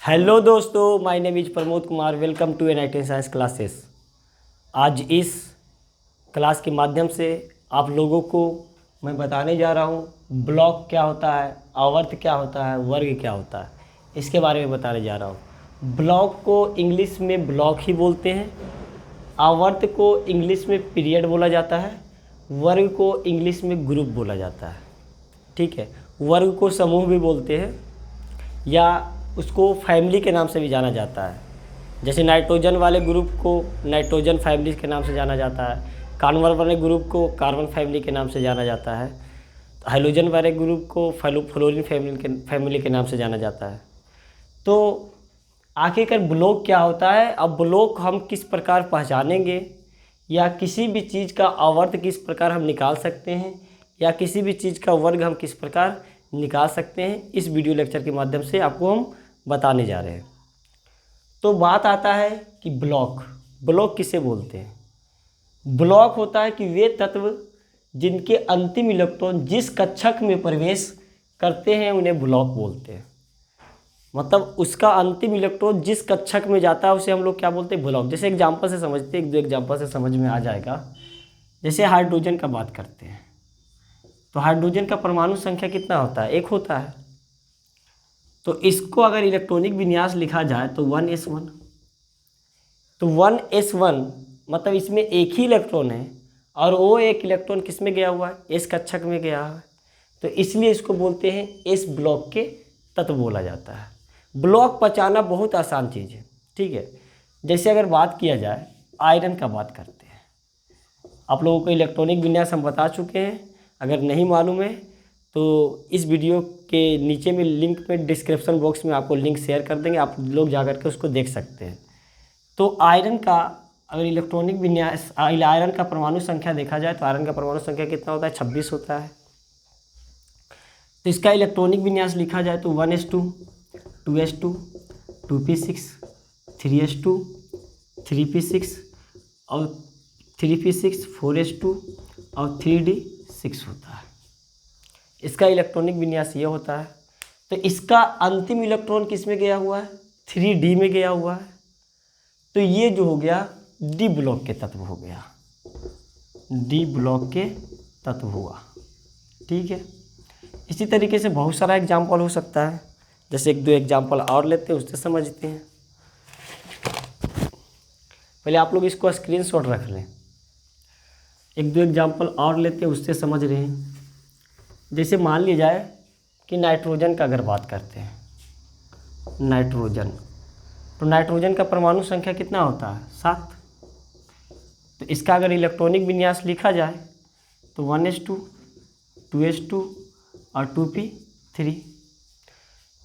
Hello दोस्तों, my name is Pramod Kumar. Welcome to N science classes. आज इस क्लास के माध्यम से आप लोगों को मैं बताने जा रहा हूँ ब्लॉक क्या होता है, आवर्त क्या होता है, वर्ग क्या होता है, इसके बारे में बताने जा रहा हूँ। ब्लॉक को इंग्लिश में ब्लॉक ही बोलते हैं, आवर्त को इंग्लिश में पीरियड बोला जाता है, वर्ग को इंग्लिश में ग्रुप बोला जाता है। ठीक है, वर्ग को समूह भी बोलते हैं या उसको फैमिली के नाम से भी जाना जाता है। जैसे नाइट्रोजन वाले ग्रुप को नाइट्रोजन फैमिली के नाम से जाना जाता है, कार्बन वाले ग्रुप को कार्बन फैमिली के नाम से जाना जाता है, हाइड्रोजन वाले ग्रुप को फ्लोरीन फैमिली के नाम से जाना जाता है। तो आखिरकार ब्लॉक क्या होता है, अब ब्लॉक हम किस प्रकार पहचानेंगे या किसी भी चीज़ का आवर्त किस प्रकार हम निकाल सकते हैं या किसी भी चीज़ का वर्ग हम किस प्रकार निकाल सकते हैं, इस वीडियो लेक्चर के माध्यम से आपको हम बताने जा रहे हैं। तो बात आता है कि ब्लॉक किसे बोलते हैं। ब्लॉक होता है कि वे तत्व जिनके अंतिम इलेक्ट्रॉन जिस कक्षक में प्रवेश करते हैं उन्हें ब्लॉक बोलते हैं। मतलब उसका अंतिम इलेक्ट्रॉन जिस कक्षक में जाता है उसे हम लोग क्या बोलते हैं, ब्लॉक। जैसे एग्जांपल से समझते हैं, एक दो एग्जांपल से समझ में आ जाएगा। जैसे हाइड्रोजन का बात करते हैं तो हाइड्रोजन का परमाणु संख्या कितना होता है, 1 होता है। तो इसको अगर इलेक्ट्रॉनिक विन्यास लिखा जाए तो 1s1। तो 1s1 मतलब इसमें एक ही इलेक्ट्रॉन है और वो एक इलेक्ट्रॉन किस में गया हुआ है, एस कक्षक में गया है। तो इसलिए इसको बोलते हैं एस ब्लॉक के तत्व बोला जाता है। ब्लॉक पहचानना बहुत आसान चीज़ है। ठीक है, जैसे अगर बात किया जाए आयरन का बात करते हैं। आप लोगों को इलेक्ट्रॉनिक विन्यास हम बता चुके हैं, अगर नहीं मालूम है तो इस वीडियो के नीचे में लिंक में डिस्क्रिप्शन बॉक्स में आपको लिंक शेयर कर देंगे, आप लोग जा कर के उसको देख सकते हैं। तो आयरन का अगर इलेक्ट्रॉनिक विन्यास, आयरन का परमाणु संख्या देखा जाए तो आयरन का परमाणु संख्या कितना होता है, 26 होता है। तो इसका इलेक्ट्रॉनिक विन्यास लिखा जाए तो 1s2, 2s2, 2p6, 3s2, 3p6 और 3p6, 4s2 और 3d6 होता है। इसका इलेक्ट्रॉनिक विन्यास ये होता है। तो इसका अंतिम इलेक्ट्रॉन किस में गया हुआ है, 3d में गया हुआ है। तो ये जो हो गया डी ब्लॉक के तत्व हो गया, डी ब्लॉक के तत्व हुआ। ठीक है, इसी तरीके से बहुत सारा एग्जाम्पल हो सकता है। जैसे एक दो एग्जाम्पल और लेते हैं, उससे समझते हैं। पहले आप लोग इसको स्क्रीनशॉट रख लें। एक दो एग्जाम्पल और लेते हैं, उससे समझ रहे हैं। जैसे मान लिया जाए कि नाइट्रोजन का अगर बात करते हैं, नाइट्रोजन, तो नाइट्रोजन का परमाणु संख्या कितना होता है, 7। तो इसका अगर इलेक्ट्रॉनिक विन्यास लिखा जाए तो 1s2, 2s2 और 2p3।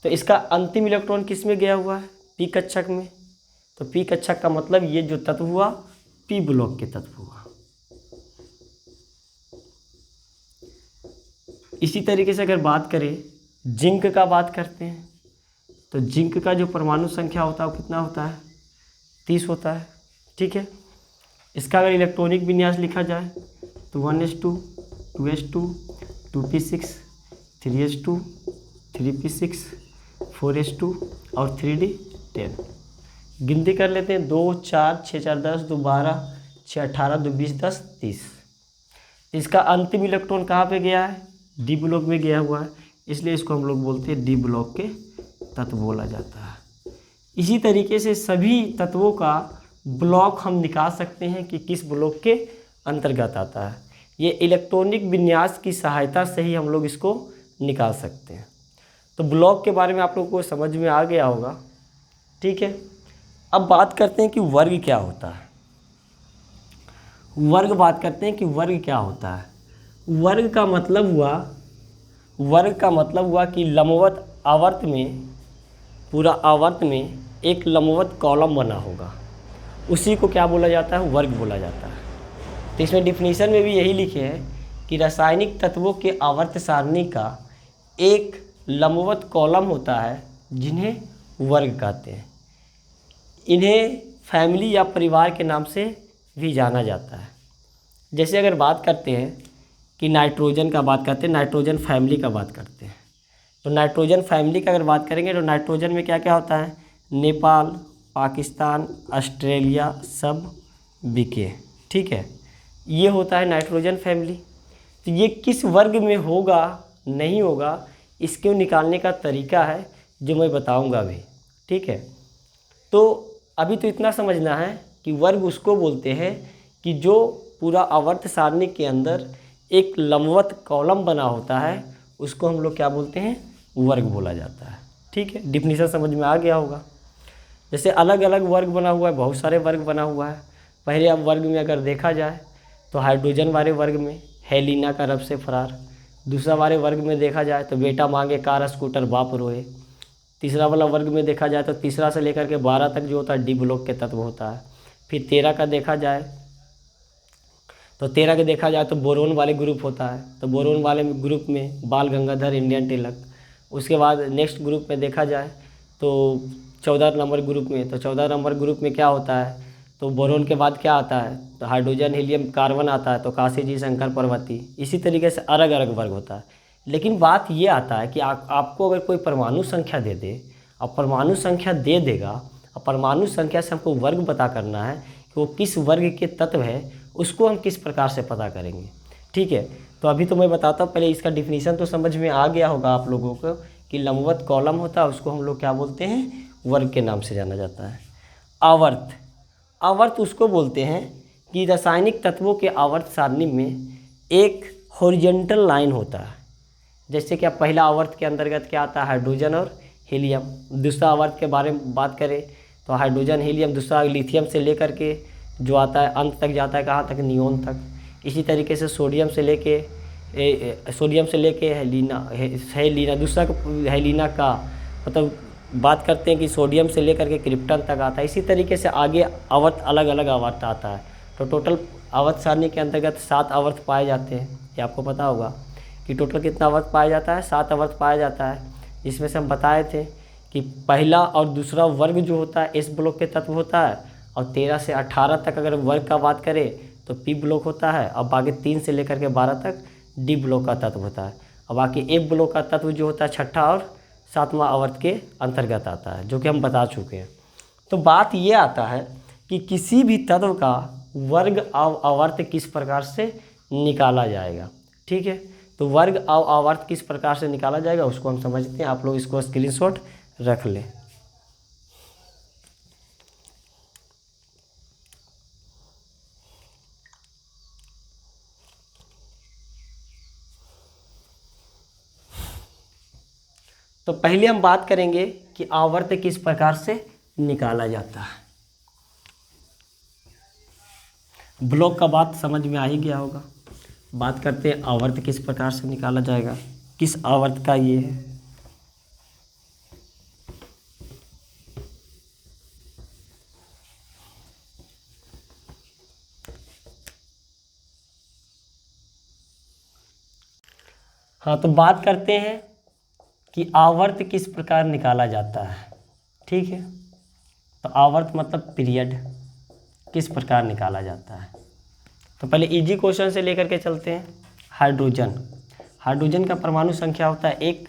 तो इसका अंतिम इलेक्ट्रॉन किस में गया हुआ है, पी कक्षक में। तो पी कक्षक का मतलब ये जो तत्व हुआ पी ब्लॉक के तत्व हुआ। इसी तरीके से अगर बात करें जिंक का बात करते हैं तो जिंक का जो परमाणु संख्या होता है वो कितना होता है, 30 होता है। ठीक है, इसका अगर इलेक्ट्रॉनिक विन्यास लिखा जाए तो 1s2, 2s2, 2p6, 3s2, 3p6, 4s2 और 3d10। गिनती कर लेते हैं, 2, 4, 6, 4, 10, 2, 12, 6, 18, 2, 20, 10, 30। इसका अंतिम इलेक्ट्रॉन कहाँ पे गया है, डी ब्लॉक में गया हुआ है, इसलिए इसको हम लोग बोलते हैं डी ब्लॉक के तत्व बोला जाता है। इसी तरीके से सभी तत्वों का ब्लॉक हम निकाल सकते हैं कि किस ब्लॉक के अंतर्गत आता है। ये इलेक्ट्रॉनिक विन्यास की सहायता से ही हम लोग इसको निकाल सकते हैं। तो ब्लॉक के बारे में आप लोगों को समझ में आ गया होगा। ठीक है, अब बात करते हैं कि वर्ग क्या होता है। बात करते हैं कि वर्ग क्या होता है। वर्ग का मतलब हुआ कि लंबवत आवर्त में, पूरा आवर्त में एक लंबवत कॉलम बना होगा, उसी को क्या बोला जाता है, वर्ग बोला जाता है। तो इसमें डिफिनीशन में भी यही लिखे हैं कि रासायनिक तत्वों के आवर्त सारणी का एक लंबवत कॉलम होता है जिन्हें वर्ग कहते हैं। इन्हें फैमिली या परिवार के नाम से भी जाना जाता है। जैसे अगर बात करते हैं कि नाइट्रोजन का बात करते हैं, नाइट्रोजन फैमिली का बात करते हैं। तो नाइट्रोजन फैमिली का अगर बात करेंगे तो नाइट्रोजन में क्या क्या होता है, नेपाल, पाकिस्तान, ऑस्ट्रेलिया सब बीके। ठीक है, ये होता है नाइट्रोजन फैमिली। तो ये किस वर्ग में होगा नहीं होगा, इसको निकालने का तरीका है जो मैं बताऊंगा अभी। ठीक है, तो अभी तो इतना समझना है कि वर्ग उसको बोलते हैं कि जो पूरा आवर्त सारणी के अंदर एक लंबवत कॉलम बना होता है, उसको हम लोग क्या बोलते हैं, वर्ग बोला जाता है। ठीक है, डिफिनीशन समझ में आ गया होगा। जैसे अलग अलग वर्ग बना हुआ है, बहुत सारे वर्ग बना हुआ है। पहले अब वर्ग में अगर देखा जाए तो हाइड्रोजन वाले वर्ग में हेलिना का रब से फरार। दूसरा वाले वर्ग में देखा जाए तो बेटा मांगे कार स्कूटर बाप रोए। तीसरा वाला वर्ग में देखा जाए तो तीसरा से लेकर के 12 तक जो होता है डी ब्लॉक के तत्व होता है। फिर 13 का देखा जाए तो 13 के देखा जाए तो बोरोन वाले ग्रुप होता है, तो बोरोन वाले ग्रुप में बाल गंगाधर, इंडियन तिलक। उसके बाद नेक्स्ट ग्रुप में देखा जाए तो 14 नंबर ग्रुप में, तो 14 नंबर ग्रुप में क्या होता है, तो बोरोन के बाद क्या आता है, तो हाइड्रोजन, हीलियम, कार्बन आता है, तो काशी जी, शंकर पार्वती। इसी तरीके से अलग अलग वर्ग होता है। लेकिन बात ये आता है कि आपको अगर कोई परमाणु संख्या दे दे, और परमाणु संख्या दे देगा, और परमाणु संख्या से हमको वर्ग पता करना है कि वो किस वर्ग के तत्व है, उसको हम किस प्रकार से पता करेंगे। ठीक है, तो अभी तो मैं बताता हूँ, पहले इसका डिफिनीशन तो समझ में आ गया होगा आप लोगों को कि लंबवत कॉलम होता है, उसको हम लोग क्या बोलते हैं, वर्ग के नाम से जाना जाता है। आवर्त, आवर्त उसको बोलते हैं कि रासायनिक तत्वों के आवर्त सारणी में एक हॉरिजॉन्टल लाइन होता है। जैसे कि अब पहला आवर्त के अंतर्गत क्या आता है, हाइड्रोजन और हीलियम। दूसरा आवर्त के बारे में बात करें तो हाइड्रोजन, हीलियम। दूसरा लिथियम से लेकर के जो आता है अंत तक जाता है, कहाँ तक, नियोन तक। इसी तरीके से सोडियम से लेके हेलिना, दूसरा हेलिना का मतलब बात करते हैं कि सोडियम से लेकर के क्रिप्टन तक आता है। इसी तरीके से आगे आवर्त, अलग अलग आवर्त आता है। तो टोटल आवर्त सारणी के अंतर्गत 7 आवर्त पाए जाते हैं। ये आपको पता होगा कि टोटल कितना आवर्त पाया जाता है, 7 आवर्त पाया जाता है। इसमें से हम बताए थे कि पहला और दूसरा वर्ग जो होता है एस ब्लॉक के तत्व होता है, और 13 से 18 तक अगर वर्ग का बात करें तो पी ब्लॉक होता है, और बाकी 3 से लेकर के 12 तक डी ब्लॉक का तत्व होता है। और बाकी ए ब्लॉक का तत्व जो होता है छठा और 7वां आवर्त के अंतर्गत आता है, जो कि हम बता चुके हैं। तो बात ये आता है कि किसी भी तत्व का वर्ग आवर्त किस प्रकार से निकाला जाएगा। ठीक है, तो वर्ग आवर्त किस प्रकार से निकाला जाएगा उसको हम समझते हैं। आप लोग इसको स्क्रीनशॉट रख लें। तो पहले हम बात करेंगे कि आवर्त किस प्रकार से निकाला जाता है। ब्लॉक का बात समझ में आ ही गया होगा। बात करते हैं आवर्त किस प्रकार से निकाला जाएगा, किस आवर्त का ये है। हाँ, तो बात करते हैं कि आवर्त किस प्रकार निकाला जाता है। ठीक है, तो आवर्त मतलब पीरियड किस प्रकार निकाला जाता है। तो पहले इजी क्वेश्चन से लेकर के चलते हैं। हाइड्रोजन, हाइड्रोजन का परमाणु संख्या होता है 1।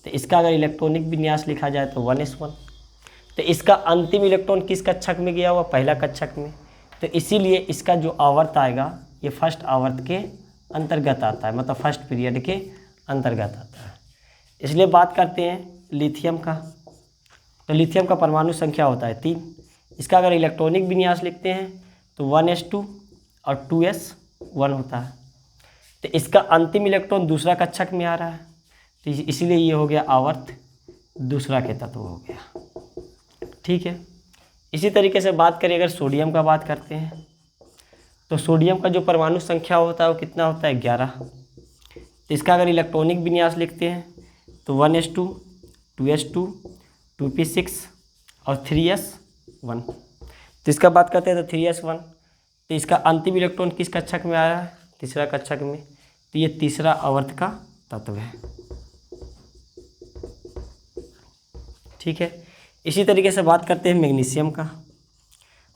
तो इसका अगर इलेक्ट्रॉनिक विन्यास लिखा जाए तो 1s1। तो इसका अंतिम इलेक्ट्रॉन किस कक्षक में गया हुआ, पहला कक्षक में। तो इसीलिए इसका जो आवर्त आएगा ये फर्स्ट आवर्त के अंतर्गत आता है, मतलब फर्स्ट पीरियड के अंतर्गत आता है। इसलिए बात करते हैं लिथियम का। तो लिथियम का परमाणु संख्या होता है 3। इसका अगर इलेक्ट्रॉनिक विन्यास लिखते हैं तो 1s2 और 2s1 होता है। तो इसका अंतिम इलेक्ट्रॉन दूसरा कक्षक में आ रहा है, तो इसीलिए ये हो गया आवर्त दूसरा के तत्व हो गया। ठीक है, इसी तरीके से बात करें अगर सोडियम का बात करते हैं तो सोडियम का जो परमाणु संख्या होता है वो कितना होता है, 11। तो इसका अगर इलेक्ट्रॉनिक विन्यास लिखते हैं तो 1s2, 2s2, 2p6 और 3s1। तो इसका बात करते हैं तो 3s1। तो इसका अंतिम इलेक्ट्रॉन किस कक्षक में आया है, तीसरा कक्षक में। तो ये तीसरा आवर्त का तत्व है। ठीक है, इसी तरीके से बात करते हैं मैग्नीशियम का।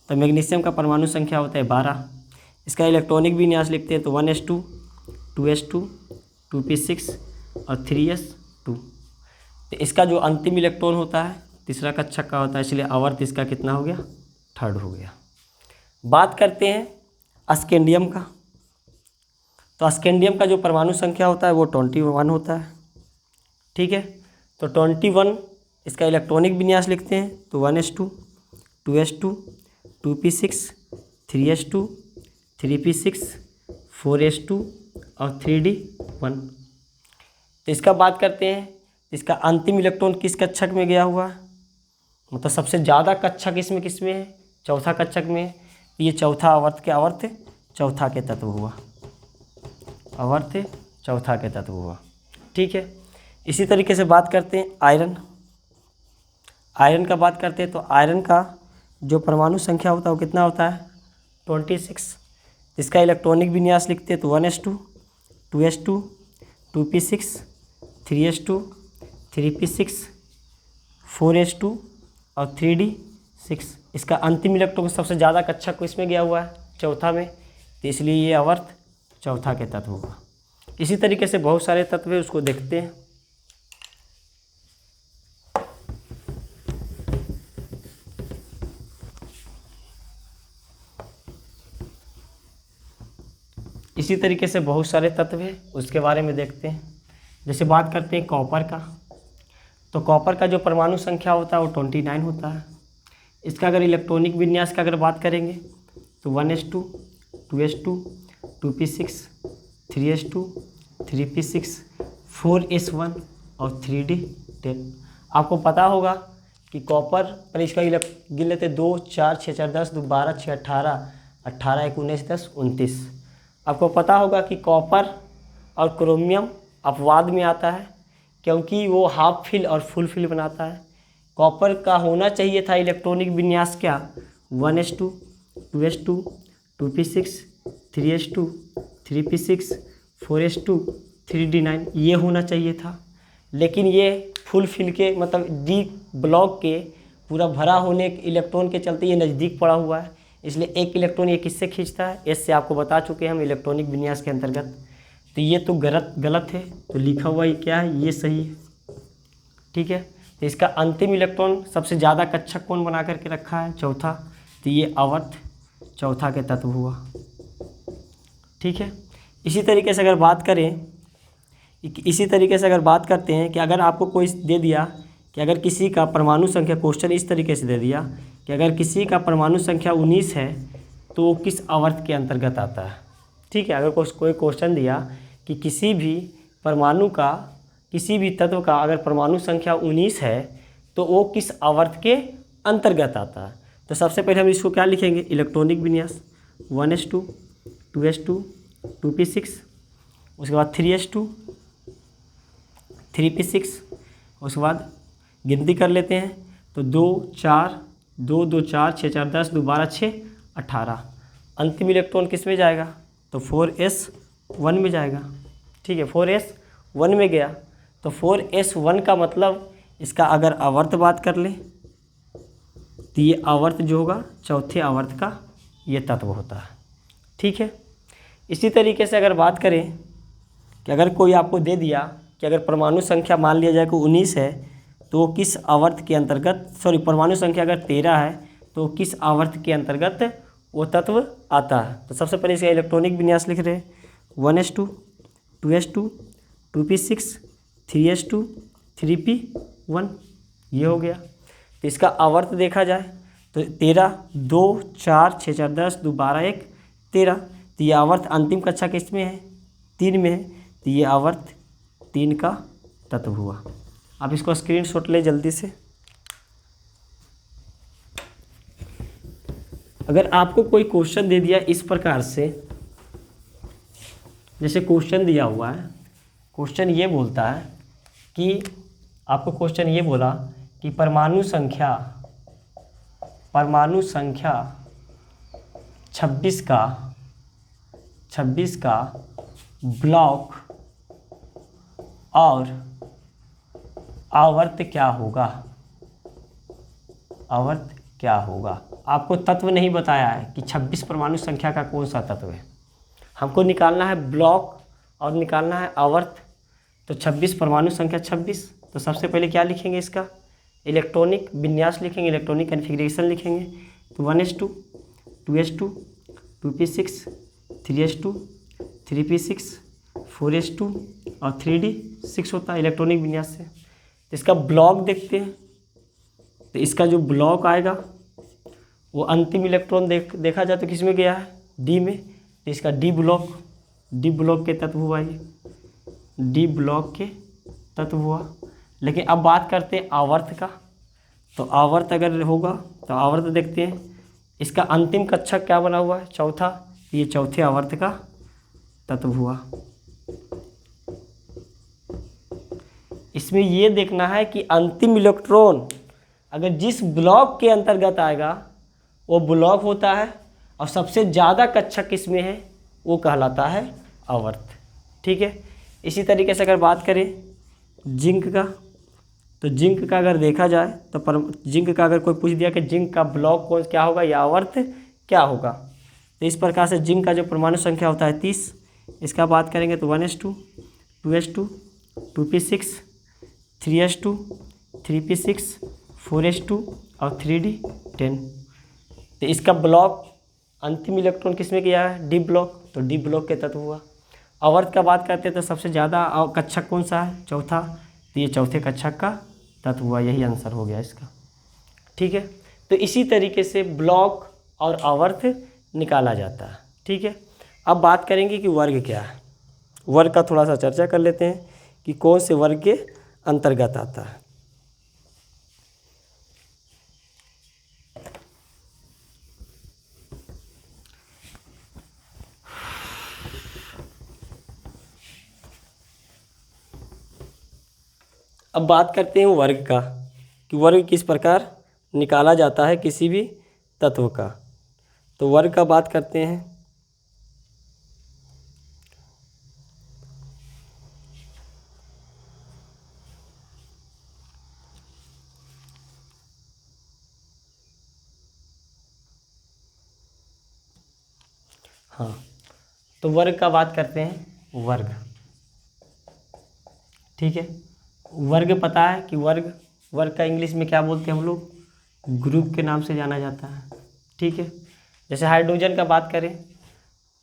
तो मैग्नीशियम का परमाणु संख्या होता है 12। इसका इलेक्ट्रॉनिक विन्यास लिखते हैं तो 1s2, 2s2, 2p6 और 3s2। तो इसका जो अंतिम इलेक्ट्रॉन होता है तीसरा कक्षक का होता है, इसलिए आवर्त इसका कितना हो गया, थर्ड हो गया। बात करते हैं अस्केंडियम का। तो अस्केंडियम का जो परमाणु संख्या होता है वो 21 होता है। ठीक है, तो 21 इसका इलेक्ट्रॉनिक विन्यास लिखते हैं तो 1s2 2s2 2p6 3s2 3p6 4s2 और 3d1। तो इसका बात करते हैं, इसका अंतिम इलेक्ट्रॉन किस कक्षक में गया हुआ है, मतलब सबसे ज़्यादा कक्षक इसमें किस में है, चौथा कक्षक में है। ये चौथा आवर्त के आवर्त चौथा के तत्व हुआ, आवर्त चौथा के तत्व हुआ। ठीक है, इसी तरीके से बात करते हैं आयरन। आयरन का बात करते हैं तो आयरन का जो परमाणु संख्या होता है वो कितना होता है, 26। इसका इलेक्ट्रॉनिक विन्यास लिखते हैं तो 1s2 2s2 2p6 3s2 3p6 4s2 और 3d6। इसका अंतिम इलेक्ट्रॉन सबसे ज़्यादा कक्षक को इसमें गया हुआ है, चौथा में, तो इसलिए ये आवर्त चौथा के तत्व होगा। इसी तरीके से बहुत सारे तत्व है, उसको देखते हैं। इसी तरीके से बहुत सारे तत्व है, उसके बारे में देखते हैं। जैसे बात करते हैं कॉपर का, तो कॉपर का जो परमाणु संख्या होता है वो 29 होता है। इसका अगर इलेक्ट्रॉनिक विन्यास का अगर बात करेंगे तो 1s2 2s2 2p6 3s2 3p6 4s1 और 3d10। आपको पता होगा कि कॉपर पर इसका गिन लेते 2 4 6 4 10 2 12 6 18 18 1 19 10 29। आपको पता होगा कि कॉपर और क्रोमियम अपवाद में आता है, क्योंकि वो हाफ फिल और फुल फिल बनाता है। कॉपर का होना चाहिए था इलेक्ट्रॉनिक विन्यास क्या, 1s2 2s2 2p6 3s2 3p6 4s2 3d9, ये होना चाहिए था। लेकिन ये फुल फिल के मतलब डी ब्लॉक के पूरा भरा होने के इलेक्ट्रॉन के चलते ये नज़दीक पड़ा हुआ है, इसलिए एक इलेक्ट्रॉन ये किससे खींचता है, एस से। आपको बता चुके हैं हम इलेक्ट्रॉनिक विन्यास के अंतर्गत। तो ये तो गलत है, तो लिखा हुआ ये क्या है, ये सही है। ठीक है, तो इसका अंतिम इलेक्ट्रॉन सबसे ज़्यादा कक्षक कौन बना करके रखा है, चौथा, तो ये आवर्त चौथा के तत्व हुआ। ठीक है, इसी तरीके से अगर बात करते हैं कि अगर आपको कोई दे दिया कि अगर किसी का परमाणु संख्या, क्वेश्चन इस तरीके से दे दिया कि अगर किसी का परमाणु संख्या 19 है तो वो किस आवर्त के अंतर्गत आता है। ठीक है, अगर कोई क्वेश्चन दिया कि किसी भी परमाणु का, किसी भी तत्व का अगर परमाणु संख्या 19 है तो वो किस आवर्त के अंतर्गत आता है, तो सबसे पहले हम इसको क्या लिखेंगे, इलेक्ट्रॉनिक विन्यास 1s2 2s2 2p6, उसके बाद 3s2 3p6, उसके बाद गिनती कर लेते हैं तो 2 4 2 2 4 6 4 10 2 12 6 18। अंतिम इलेक्ट्रॉन किस में जाएगा, तो 4s1 में जाएगा। ठीक है, 4s1 में गया, तो 4s1 का मतलब इसका अगर आवर्त बात कर ले तो ये आवर्त जो होगा चौथे आवर्त का ये तत्व होता है। ठीक है, इसी तरीके से अगर बात करें कि अगर कोई आपको दे दिया कि अगर परमाणु संख्या मान लिया जाए कि 19 है तो किस आवर्त के अंतर्गत, परमाणु संख्या अगर 13 है तो किस आवर्त के अंतर्गत वो तत्व आता है, तो सबसे पहले इसका इलेक्ट्रॉनिक विन्यास लिख रहे हैं 1s2 2s2 2p6 3s2 3p1, ये हो गया। तो इसका आवर्त देखा जाए तो 13 2 4 6 4 10 2 12 1 13, तो ये आवर्त अंतिम कक्षा किस में है, 3 में है, तो ये आवर्त 3 का तत्व हुआ। आप इसको स्क्रीनशॉट ले जल्दी से। अगर आपको कोई क्वेश्चन दे दिया इस प्रकार से, जैसे क्वेश्चन दिया हुआ है, क्वेश्चन ये बोलता है कि आपको क्वेश्चन ये बोला कि परमाणु संख्या 26 का ब्लॉक और आवर्त क्या होगा, आवर्त क्या होगा। आपको तत्व नहीं बताया है कि 26 परमाणु संख्या का कौन सा तत्व है, हमको निकालना है ब्लॉक और निकालना है आवर्त। तो 26 परमाणु संख्या 26, तो सबसे पहले क्या लिखेंगे, इसका इलेक्ट्रॉनिक विन्यास लिखेंगे, इलेक्ट्रॉनिक कन्फिग्रेशन लिखेंगे तो 1s2, 2s2, 2p6, 3s2, 3p6, 4s2 और 3d6 होता है इलेक्ट्रॉनिक विन्यास से। तो इसका ब्लॉक देखते हैं, तो इसका जो ब्लॉक आएगा वो अंतिम इलेक्ट्रॉन देखा जाए तो किस में गया है, डी में। तो इसका डी ब्लॉक के तत्व हुआ, ये डी ब्लॉक के तत्व हुआ। लेकिन अब बात करते हैं आवर्त का। तो आवर्त अगर होगा तो आवर्त देखते हैं, इसका अंतिम कक्षक क्या बना हुआ है, चौथा। ये चौथे आवर्त का तत्व हुआ। इसमें ये देखना है कि अंतिम इलेक्ट्रॉन अगर जिस ब्लॉक के अंतर्गत आएगा वो ब्लॉक होता है, और सबसे ज़्यादा कक्षक किसमें है वो कहलाता है आवर्त। ठीक है। इसी तरीके से अगर बात करें जिंक का, तो जिंक का अगर देखा जाए तो जिंक का अगर कोई पूछ दिया कि जिंक का ब्लॉक कौन क्या होगा या आवर्त क्या होगा, तो इस प्रकार से जिंक का जो परमाणु संख्या होता है 30। इसका बात करेंगे तो 1s2, 2s2, 2p6, 3s2, 3p6, 4s2 और 3d10। तो इसका ब्लॉक अंतिम इलेक्ट्रॉन किस में गया है, डी ब्लॉक, तो डी ब्लॉक के तत्व हुआ। आवर्त का बात करते हैं तो सबसे ज़्यादा कक्षक कौन सा है, चौथा। तो ये चौथे कक्षक का तत्व हुआ, यही आंसर हो गया इसका। ठीक है। तो इसी तरीके से ब्लॉक और आवर्त निकाला जाता है। ठीक है। अब बात करेंगे कि वर्ग क्या है। वर्ग का थोड़ा सा चर्चा कर लेते हैं कि कौन से वर्ग के अंतर्गत आता है। अब बात करते हैं वर्ग का कि वर्ग किस प्रकार निकाला जाता है किसी भी तत्व का। तो वर्ग का बात करते हैं। हाँ, तो वर्ग का बात करते हैं वर्ग। ठीक है। वर्ग पता है कि वर्ग का इंग्लिश में क्या बोलते हैं हम लोग, ग्रुप के नाम से जाना जाता है। ठीक है। जैसे हाइड्रोजन का बात करें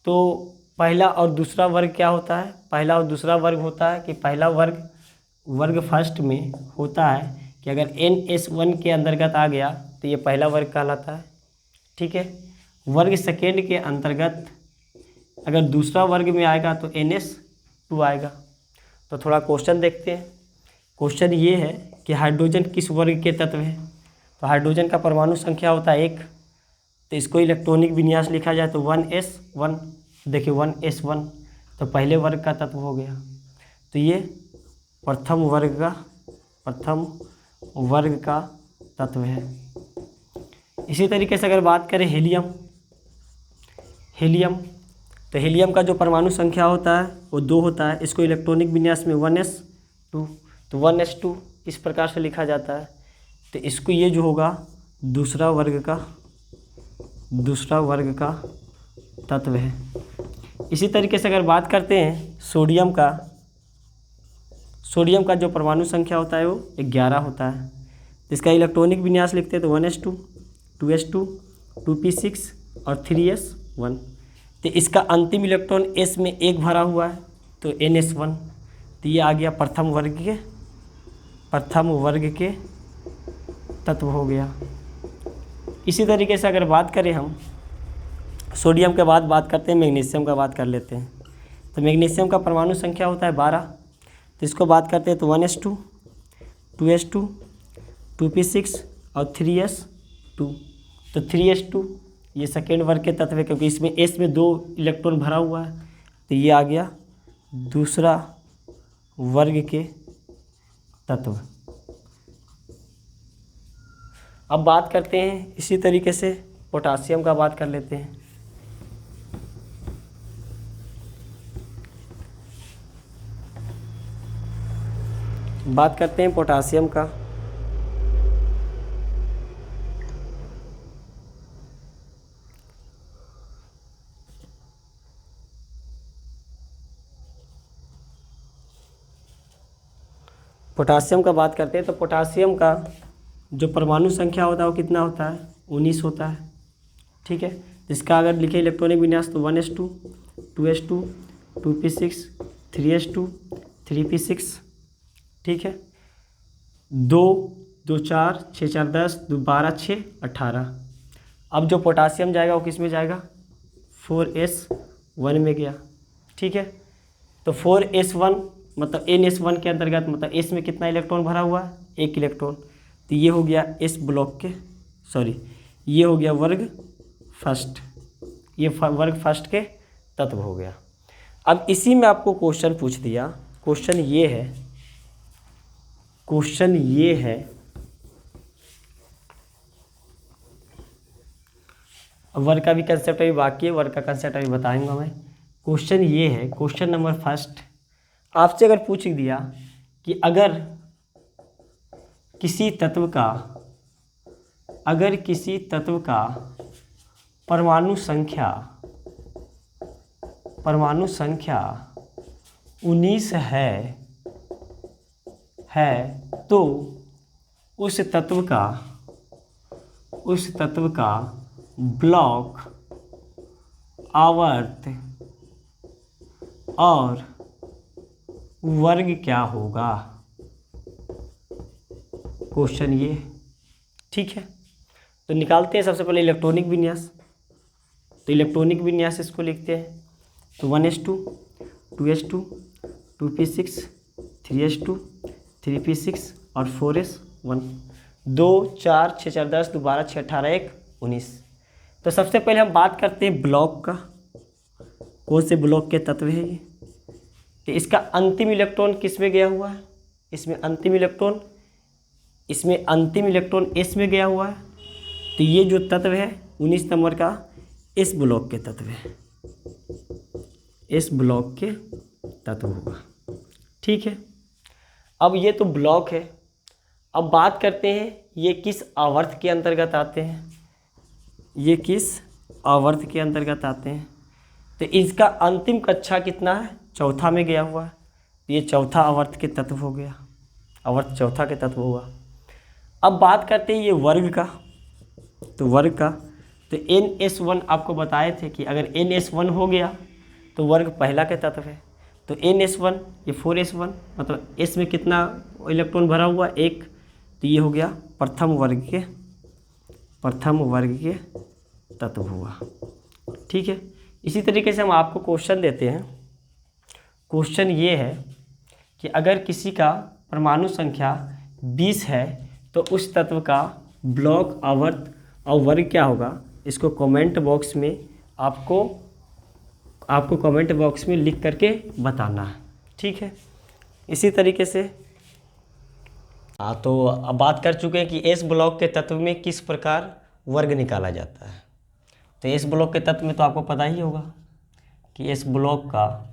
तो पहला और दूसरा वर्ग क्या होता है, पहला और दूसरा वर्ग होता है कि पहला वर्ग फर्स्ट में होता है कि अगर NS1 के अंतर्गत आ गया तो ये पहला वर्ग कहलाता है। ठीक है। वर्ग सेकेंड के अंतर्गत अगर दूसरा वर्ग में आएगा तो NS2 आएगा। तो थोड़ा क्वेश्चन देखते हैं। क्वेश्चन ये है कि हाइड्रोजन किस वर्ग के तत्व है। तो हाइड्रोजन का परमाणु संख्या होता है 1। तो इसको इलेक्ट्रॉनिक विन्यास लिखा जाए तो 1s1। देखिए 1s1 तो पहले वर्ग का तत्व हो गया। तो ये प्रथम वर्ग का तत्व है। इसी तरीके से अगर बात करें हीलियम, तो हीलियम का जो परमाणु संख्या होता है वो 2 होता है। इसको इलेक्ट्रॉनिक विन्यास में 1s2, तो 1s2 इस प्रकार से लिखा जाता है। तो इसको ये जो होगा दूसरा वर्ग का तत्व है। इसी तरीके से अगर बात करते हैं सोडियम का जो परमाणु संख्या होता है वो 11 होता है। तो इसका इलेक्ट्रॉनिक विन्यास लिखते हैं तो 1s2, 2s2, 2p6 और 3s1। तो इसका अंतिम इलेक्ट्रॉन s में 1 भरा हुआ है तो NS1। तो ये आ गया प्रथम वर्ग के तत्व हो गया। इसी तरीके से अगर बात करें हम सोडियम के बाद बात करते हैं मैग्नीशियम का बात कर लेते हैं। तो मैग्नीशियम का परमाणु संख्या होता है 12। तो इसको बात करते हैं तो 1s2, 2s2, 2p6 और 3s2। तो 3s2 ये सेकेंड वर्ग के तत्व है क्योंकि इसमें s में 2 इलेक्ट्रॉन भरा हुआ है। तो ये आ गया दूसरा वर्ग के तत्व। अब बात करते हैं इसी तरीके से पोटासियम का बात कर लेते हैं। बात करते हैं पोटासियम का। पोटासियम का बात करते हैं तो पोटासियम का जो परमाणु संख्या होता है वो कितना होता है, 19 होता है। ठीक है, जिसका अगर लिखे इलेक्ट्रॉनिक विन्यास तो 1s2 2s2 2p6 3s2 3p6। ठीक है, 2 2 4 6 4 10 2 12 6 18। अब जो पोटासियम जाएगा वो किस में जाएगा, 4s1 में गया। ठीक है, तो 4s1 मतलब NS1 के अंतर्गत मतलब S में कितना इलेक्ट्रॉन भरा हुआ है, 1 इलेक्ट्रॉन। तो ये हो गया S ब्लॉक के, सॉरी ये हो गया वर्ग फर्स्ट, ये वर्ग फर्स्ट के तत्व हो गया। अब इसी में आपको क्वेश्चन पूछ दिया, क्वेश्चन ये है वर्ग का भी कंसेप्ट अभी बाकी है, वर्ग का कंसेप्ट अभी बताऊंगा मैं। क्वेश्चन ये है, क्वेश्चन नंबर फर्स्ट, आपसे अगर पूछ दिया कि अगर किसी तत्व का परमाणु संख्या 19 है तो उस तत्व का ब्लॉक आवर्त और वर्ग क्या होगा, क्वेश्चन ये। ठीक है, तो निकालते हैं सबसे पहले इलेक्ट्रॉनिक विन्यास। तो इलेक्ट्रॉनिक विन्यास इसको लिखते हैं, तो 1s2 2s2 2p6 3s2 3p6 और 4s1। 2 4 6 4 10 2 12 6 18 1 19। तो सबसे पहले हम बात करते हैं ब्लॉक का, कौन से ब्लॉक के तत्व है ये। तो इसका अंतिम इलेक्ट्रॉन किस में गया हुआ है, इसमें अंतिम इलेक्ट्रॉन S में गया हुआ है। तो ये जो तत्व है 19 नंबर का S ब्लॉक के तत्व है, S ब्लॉक के तत्व होगा। ठीक है, अब ये तो ब्लॉक है। अब बात करते हैं ये किस आवर्त के अंतर्गत आते हैं, ये किस आवर्त के अंतर्गत आते हैं। तो इसका अंतिम कक्षा कितना है, चौथा में गया हुआ है। तो ये चौथा आवर्त के तत्व हो गया, आवर्त चौथा के तत्व होगा। अब बात करते हैं ये वर्ग का, तो वर्ग का तो NS1 आपको बताए थे कि अगर NS1 हो गया तो वर्ग पहला के तत्व है। तो NS1 ये 4s1 मतलब S में कितना इलेक्ट्रॉन भरा हुआ, 1। तो ये हो गया प्रथम वर्ग के तत्व हुआ। ठीक है, इसी तरीके से हम आपको क्वेश्चन देते हैं। क्वेश्चन ये है कि अगर किसी का परमाणु संख्या 20 है तो उस तत्व का ब्लॉक आवर्त और वर्ग क्या होगा। इसको कमेंट बॉक्स में आपको कमेंट बॉक्स में लिख करके बताना है। ठीक है, इसी तरीके से तो अब बात कर चुके हैं कि एस ब्लॉक के तत्व में किस प्रकार वर्ग निकाला जाता है। तो एस ब्लॉक के तत्व में तो आपको पता ही होगा कि एस ब्लॉक का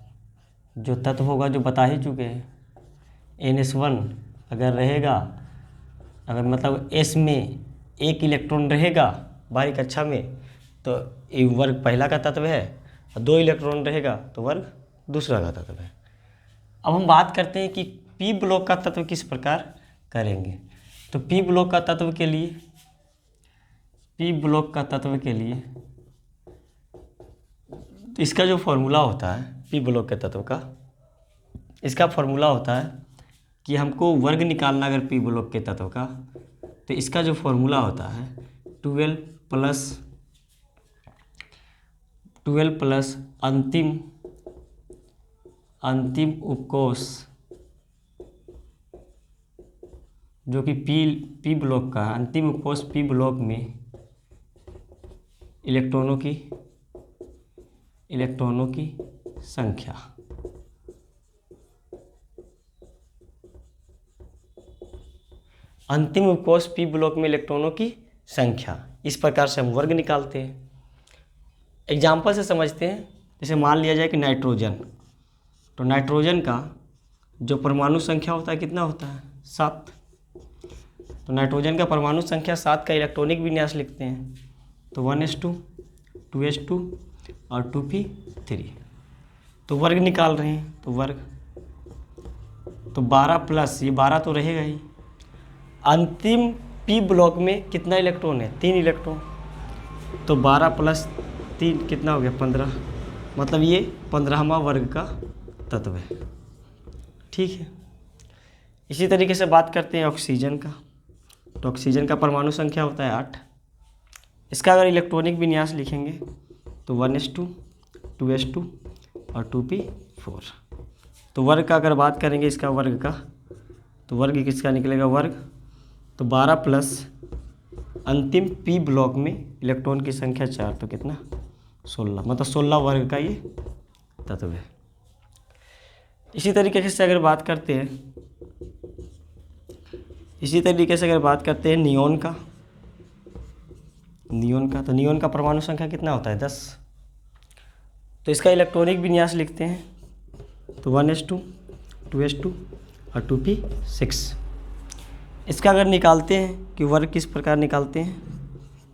जो तत्व होगा जो बता ही चुके हैं, NS1 अगर रहेगा, अगर मतलब S में 1 इलेक्ट्रॉन रहेगा बाहरी कक्षा में तो ये वर्ग पहला का तत्व है, और 2 इलेक्ट्रॉन रहेगा तो वर्ग दूसरा का तत्व है। अब हम बात करते हैं कि P ब्लॉक का तत्व किस प्रकार करेंगे। तो P ब्लॉक का तत्व के लिए तो इसका जो फॉर्मूला होता है P ब्लॉक के तत्व का, इसका फॉर्मूला होता है कि हमको वर्ग निकालना अगर P ब्लॉक के तत्व का, तो इसका जो फॉर्मूला होता है 12 प्लस अंतिम उपकोष जो कि P ब्लॉक का है। अंतिम उपकोष P ब्लॉक में इलेक्ट्रॉनों की संख्या। अंतिम उपकोष P ब्लॉक में इलेक्ट्रॉनों की संख्या, इस प्रकार से हम वर्ग निकालते हैं। एग्जाम्पल से समझते हैं। जैसे मान लिया जाए कि नाइट्रोजन, तो नाइट्रोजन का जो परमाणु संख्या होता है कितना होता है, 7। तो नाइट्रोजन का परमाणु संख्या 7 का इलेक्ट्रॉनिक विन्यास लिखते हैं। तो 1s2 2s2 और 2p3। तो वर्ग निकाल रहे हैं, तो वर्ग तो 12 प्लस ये 12 तो रहेगा ही। अंतिम पी ब्लॉक में कितना इलेक्ट्रॉन है? 3 इलेक्ट्रॉन। तो 12 प्लस 3 कितना हो गया? 15। मतलब ये 15वां वर्ग का तत्व है। ठीक है। इसी तरीके से बात करते हैं ऑक्सीजन का। तो ऑक्सीजन का परमाणु संख्या होता है 8। इसका अगर इलेक्ट्रॉनिक विन्यास लिखेंगे तो 1s2 2s2 और 2p4। तो वर्ग का अगर बात करेंगे इसका वर्ग का, तो वर्ग किसका निकलेगा? वर्ग। तो 12 प्लस अंतिम पी ब्लॉक में इलेक्ट्रॉन की संख्या 4, तो कितना? 16। मतलब 16 वर्ग का ये तत्व है। इसी तरीके से अगर बात करते हैं नियोन का, तो नियोन का परमाणु संख्या कितना होता है? 10। तो इसका इलेक्ट्रॉनिक विन्यास लिखते हैं तो 1s2 2s2 और 2p6। इसका अगर निकालते हैं कि वर्ग किस प्रकार निकालते हैं,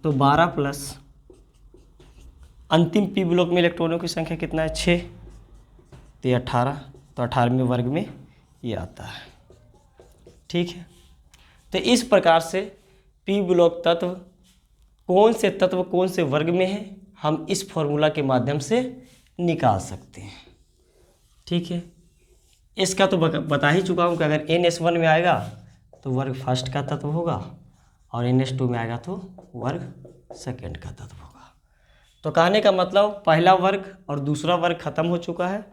तो 12 प्लस अंतिम पी ब्लॉक में इलेक्ट्रॉनों की संख्या कितना है? 6। तो 18। तो 18वें वर्ग में ये आता है। ठीक है। तो इस प्रकार से पी ब्लॉक तत्व कौन से वर्ग में है, हम इस फॉर्मूला के माध्यम से निकाल सकते हैं। ठीक है। इसका तो बता ही चुका हूँ कि अगर NS1 में आएगा तो वर्ग फर्स्ट का तत्व होगा, और NS2 में आएगा तो वर्ग सेकंड का तत्व होगा। तो कहने का मतलब पहला वर्ग और दूसरा वर्ग खत्म हो चुका है,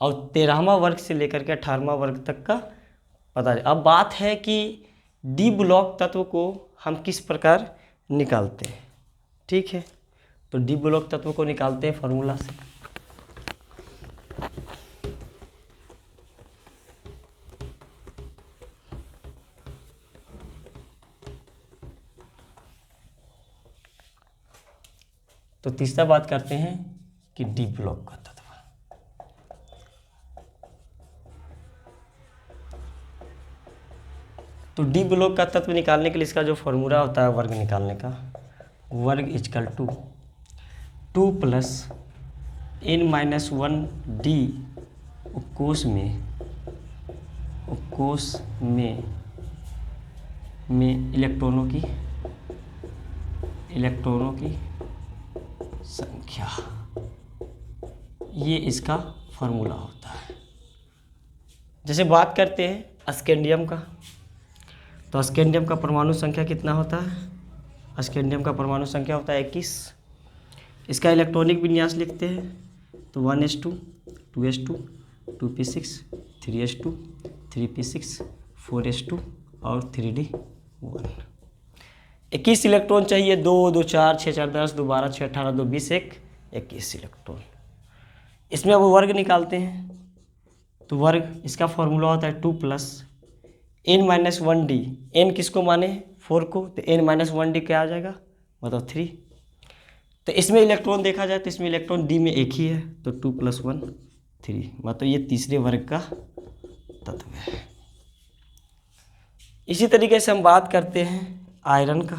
और 13वां वर्ग से लेकर के 18वां वर्ग तक का पता है। अब बात है कि डी ब्लॉक तत्व को हम किस प्रकार निकालते हैं। ठीक है। तो डी ब्लॉक तत्व को निकालते हैं फॉर्मूला से। तो तीसरा बात करते हैं कि डी ब्लॉक का तत्व। तो डी ब्लॉक का तत्व निकालने के लिए इसका जो फॉर्मूला होता है वर्ग निकालने का, वर्ग equal to 2 plus n-1 D उपकोष में इलेक्ट्रॉनों की संख्या, ये इसका फॉर्मूला होता है। जैसे बात करते हैं स्कैंडियम का, तो स्कैंडियम का परमाणु संख्या कितना होता है? स्कैंडियम का परमाणु संख्या होता है 21। इसका इलेक्ट्रॉनिक विन्यास लिखते हैं तो 1s2 2s2 2p6 3s2 3p6 4s2 और 3d1। 21 इलेक्ट्रॉन चाहिए। 2 2 4 6 4 10 2 12 6 18 2 20 1 21 इलेक्ट्रॉन। इसमें अब वर्ग निकालते हैं तो वर्ग इसका फॉर्मूला होता है 2 प्लस n-1 डी। n किसको माने? 4 को। तो n-1 डी क्या आ जाएगा? मतलब 3। तो इसमें इलेक्ट्रॉन देखा जाए तो इसमें इलेक्ट्रॉन डी में एक ही है, तो 2 + 1 3। मतलब ये तीसरे वर्ग का तत्व है। इसी तरीके से हम बात करते हैं आयरन का।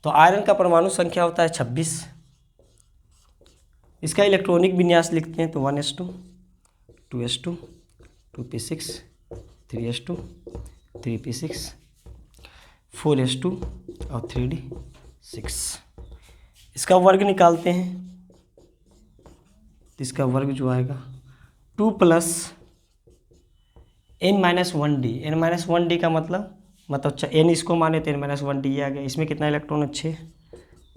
तो आयरन का परमाणु संख्या होता है 26। इसका इलेक्ट्रॉनिक विन्यास लिखते हैं तो 1s2 2s2 2p6 3s2 3p6 4s2 और 3d6। इसका वर्ग निकालते हैं तो इसका वर्ग जो आएगा 2 plus n-1 D. n-1 D का मतलब n इसको माने तो n-1 डी आ गया। इसमें कितना इलेक्ट्रॉन है? 6।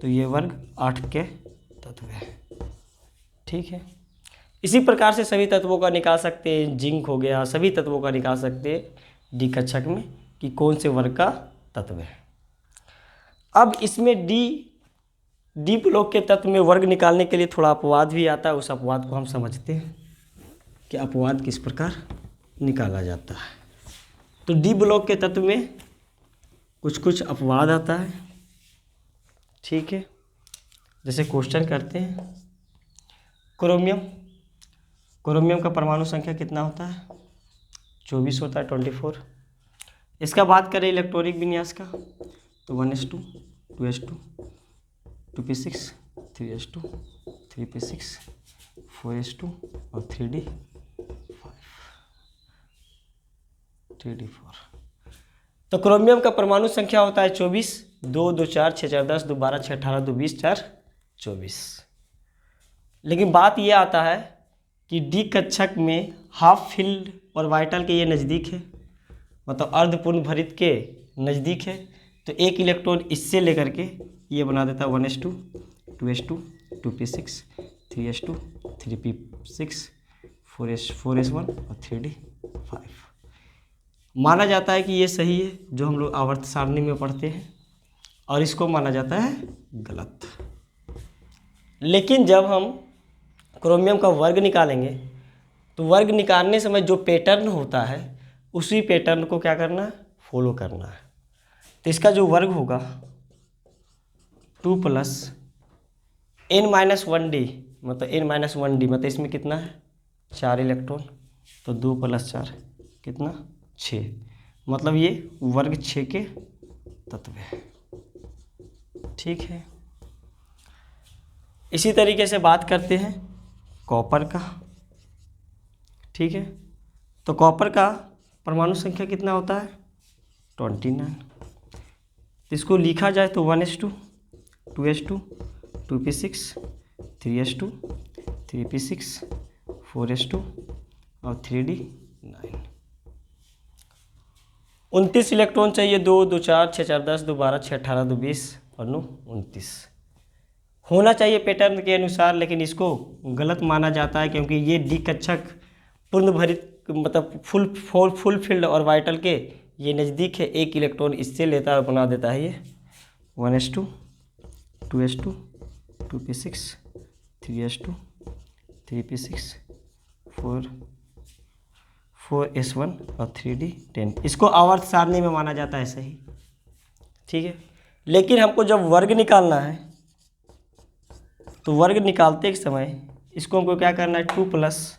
तो ये वर्ग 8 के तत्व है। ठीक है। इसी प्रकार से सभी तत्वों का निकाल सकते हैं। जिंक हो गया, सभी तत्वों का निकाल सकते हैं डी कक्षक में कि कौन से वर्ग का तत्व है। अब इसमें डी ब्लॉक के तत्व में वर्ग निकालने के लिए थोड़ा अपवाद भी आता है। उस अपवाद को हम समझते हैं कि अपवाद किस प्रकार निकाला जाता है। तो डी ब्लॉक के तत्व में कुछ अपवाद आता है। ठीक है। जैसे क्वेश्चन करते हैं, क्रोमियम का परमाणु संख्या कितना होता है? 24 होता है, 24। इसका बात करें इलेक्ट्रॉनिक विन्यास का तो 1s2 2s2 2p6 3s2 3p6 4s2 और 3d4। तो क्रोमियम का परमाणु संख्या होता है 24, 2 2 4 6 4 10 2 12 6 18 2 20 4 24। लेकिन बात ये आता है कि डी कक्षक में हाफ फिल्ड ऑर्बिटल के ये नज़दीक है, मतलब अर्धपूर्ण भरित के नज़दीक है। तो एक इलेक्ट्रॉन इससे लेकर के ये बना देता है 1s2 2s2 2p6 3s2 3p6 4s1 और 3d5। माना जाता है कि ये सही है जो हम लोग आवर्त सारणी में पढ़ते हैं, और इसको माना जाता है गलत। लेकिन जब हम क्रोमियम का वर्ग निकालेंगे तो वर्ग निकालने समय जो पैटर्न होता है उसी पैटर्न को क्या करना है, फॉलो करना है। तो इसका जो वर्ग होगा 2 + n-1d, मतलब n-1d मतलब इसमें कितना है 4 इलेक्ट्रॉन, तो 2 + 4 कितना 6, मतलब ये वर्ग 6 के तत्व है। ठीक है, इसी तरीके से बात करते हैं कॉपर का। ठीक है, तो कॉपर का परमाणु संख्या कितना होता है 29। इसको लिखा जाए तो 1s2 2s2 2p6 3s2 3p6 4s2 और 3d9। 29 इलेक्ट्रॉन चाहिए, 2 2 4 6 4 10 2 12 6 18 2 20 और 9 29 होना चाहिए पैटर्न के अनुसार, लेकिन इसको गलत माना जाता है क्योंकि ये डी कक्षक पूर्ण भरित मतलब फुल फील्ड ऑर्बिटल के ये नज़दीक है। एक इलेक्ट्रॉन इससे लेता है, बना देता है ये 1s2 2s2 2p6 3s2 3p6 4s1 और 3d10। इसको आवर्त सारणी में माना जाता है सही। ठीक है, लेकिन हमको जब वर्ग निकालना है तो वर्ग निकालते समय इसको हमको क्या करना है 2 +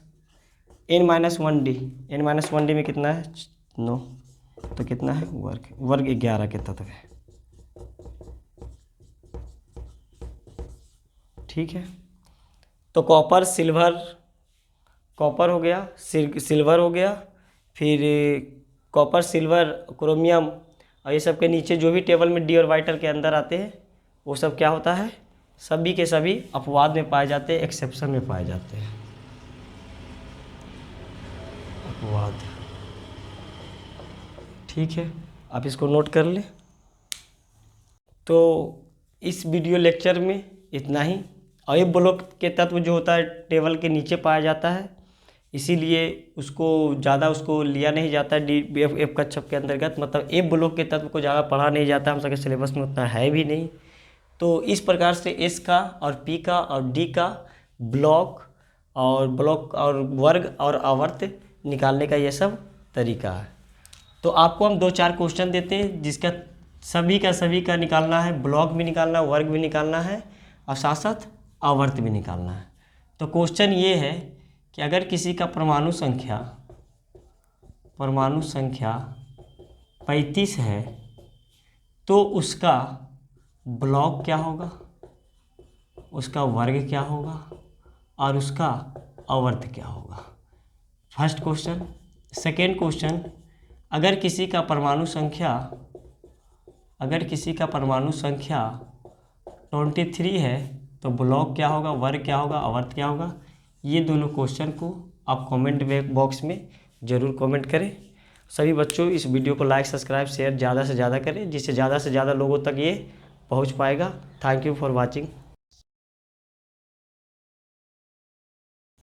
n-1d। n-1d में कितना है 9, तो कितना है वर्ग 11 के तत्व है। ठीक है, तो कॉपर हो गया, सिल्वर हो गया, फिर कॉपर सिल्वर क्रोमियम और ये सब के नीचे जो भी टेबल में डी ऑर्बिटल के अंदर आते हैं वो सब क्या होता है, सभी के सभी अपवाद में पाए जाते हैं, एक्सेप्शन में पाए जाते हैं। अपवाद, ठीक है, आप इसको नोट कर लें। तो इस वीडियो लेक्चर में इतना ही। और ये ब्लॉक के तत्व जो होता है टेबल के नीचे पाया जाता है, इसीलिए उसको ज़्यादा उसको लिया नहीं जाता है डी एफ कक्षक के अंतर्गत, मतलब ए ब्लॉक के तत्व को ज़्यादा पढ़ा नहीं जाता, हम सबके सिलेबस में उतना है भी नहीं। तो इस प्रकार से एस का और पी का और डी का ब्लॉक और वर्ग और आवर्त निकालने का ये सब तरीका है। तो आपको हम 2-4 क्वेश्चन देते हैं जिसका सभी का निकालना है, ब्लॉक भी निकालना है, वर्ग भी निकालना है और साथ साथ आवर्त भी निकालना है। तो क्वेश्चन ये है कि अगर किसी का परमाणु संख्या 35 है तो उसका ब्लॉक क्या होगा, उसका वर्ग क्या होगा और उसका आवर्त क्या होगा। First question. सेकेंड क्वेश्चन, अगर किसी का परमाणु संख्या 23 है तो ब्लॉक क्या होगा, वर्ग क्या होगा, आवर्त क्या होगा। ये दोनों क्वेश्चन को आप कमेंट बॉक्स में ज़रूर कमेंट करें। सभी बच्चों इस वीडियो को लाइक सब्सक्राइब शेयर ज़्यादा से ज़्यादा करें, जिससे ज़्यादा से ज़्यादा लोगों तक ये पहुंच पाएगा। Thank you for watching.